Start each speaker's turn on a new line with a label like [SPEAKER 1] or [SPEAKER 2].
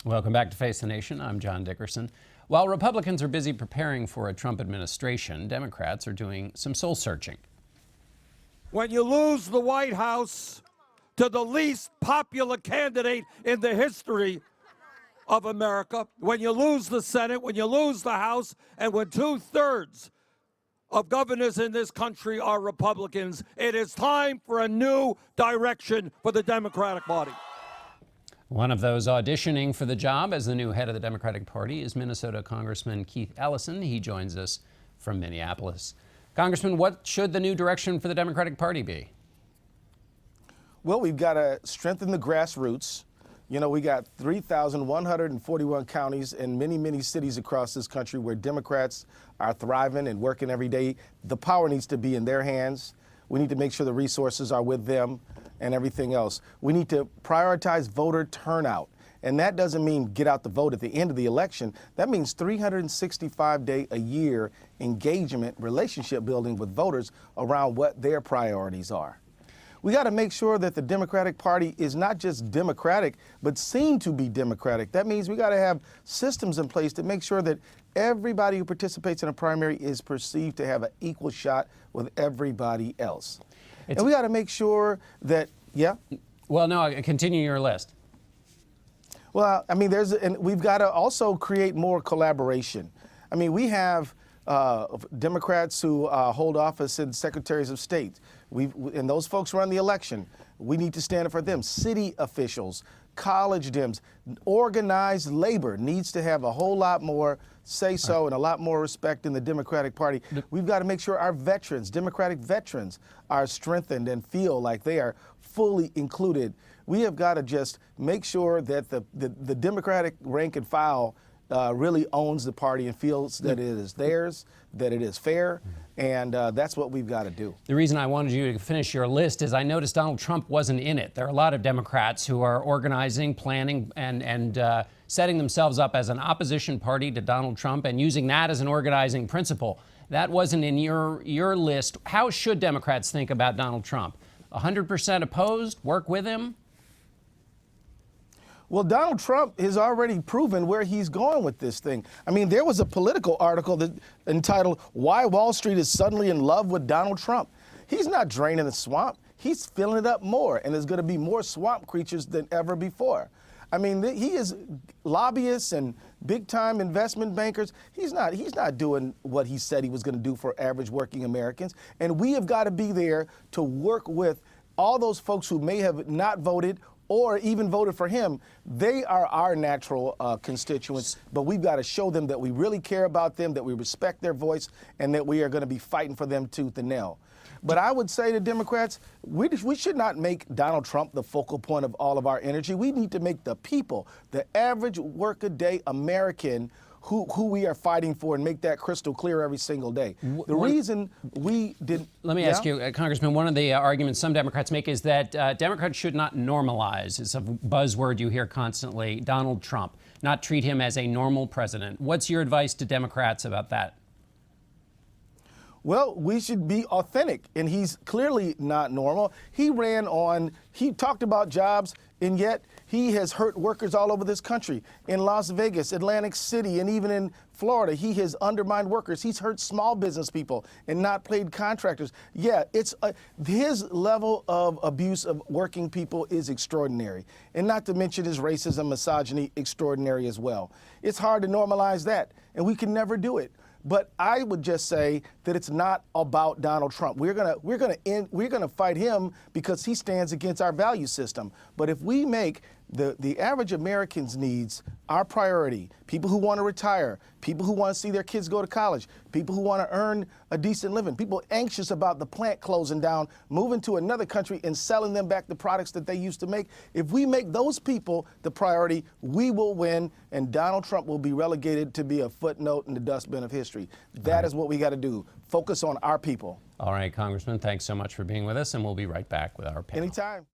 [SPEAKER 1] Welcome back to Face the Nation. I'm John Dickerson. While Republicans are busy preparing for a Trump administration, Democrats are doing some soul searching.
[SPEAKER 2] When you lose the White House to the least popular candidate in the history of America, when you lose the Senate, when you lose the House, and when 2/3 of governors in this country are Republicans, it is time for a new direction for the Democratic Party.
[SPEAKER 1] One of those auditioning for the job as the new head of the Democratic Party is Minnesota Congressman Keith Ellison. He joins us from Minneapolis. Congressman, what should the new direction for the Democratic Party be?
[SPEAKER 3] Well, we've got to strengthen the grassroots. You know, we got 3,141 counties and many, many cities across this country where Democrats are thriving and working every day. The power needs to be in their hands. We need to make sure the resources are with them and everything else. We need to prioritize voter turnout. And that doesn't mean get out the vote at the end of the election. That means 365-day a year engagement, relationship building with voters around what their priorities are. We got to make sure that the Democratic Party is not just democratic, but seen to be democratic. That means we got to have systems in place to make sure that everybody who participates in a primary is perceived to have an equal shot with everybody else. And we got to make sure that,
[SPEAKER 1] Well, no, continue your list.
[SPEAKER 3] Well, I mean, and we've got to also create more collaboration. I mean, we have Democrats who hold office in secretaries of state. And those folks run the election. We need to stand up for them. City officials, college Dems, organized labor needs to have a whole lot more say-so and a lot more respect in the Democratic Party. We've got to make sure our veterans, Democratic veterans, are strengthened and feel like they are fully included. We have got to just make sure that the Democratic rank and file really owns the party and feels that it is theirs, that it is fair, and that's what we've got to do.
[SPEAKER 1] The reason I wanted you to finish your list is I noticed Donald Trump wasn't in it. There are a lot of Democrats who are organizing, planning, and setting themselves up as an opposition party to Donald Trump and using that as an organizing principle. That wasn't in your list. How should Democrats think about Donald Trump? 100% opposed? Work with him?
[SPEAKER 3] Well, Donald Trump has already proven where he's going with this thing. I mean, there was a Political article that entitled, "Why Wall Street is Suddenly in Love with Donald Trump." He's not draining the swamp. He's filling it up more, and there's going to be more swamp creatures than ever before. I mean, he is lobbyists and big-time investment bankers. He's not doing what he said he was going to do for average working Americans. And we have got to be there to work with all those folks who may have not voted or even voted for him. They are our natural constituents, but we've got to show them that we really care about them, that we respect their voice, and that we are going to be fighting for them tooth and nail. But I would say to Democrats, we should not make Donald Trump the focal point of all of our energy. We need to make the people, the average workaday American, who we are fighting for, and make that crystal clear every single day. The reason we did...
[SPEAKER 1] Let me ask you, Congressman, one of the arguments some Democrats make is that Democrats should not normalize, it's a buzzword you hear constantly, Donald Trump, not treat him as a normal president. What's your advice to Democrats about that?
[SPEAKER 3] Well, we should be authentic, and he's clearly not normal. He talked about jobs, and yet he has hurt workers all over this country. In Las Vegas, Atlantic City, and even in Florida, he has undermined workers. He's hurt small business people and not paid contractors. Yeah, his level of abuse of working people is extraordinary. And not to mention his racism, misogyny, extraordinary as well. It's hard to normalize that, and we can never do it. But I would just say that it's not about Donald Trump. We're gonna fight him because he stands against our value system. But if we make the average American's needs our priority, people who want to retire, people who want to see their kids go to college, people who want to earn a decent living, people anxious about the plant closing down, moving to another country and selling them back the products that they used to make. If we make those people the priority, we will win, and Donald Trump will be relegated to be a footnote in the dustbin of history. That is what we got to do. Focus on our people.
[SPEAKER 1] All right, Congressman, thanks so much for being with us, and we'll be right back with our panel.
[SPEAKER 3] Anytime.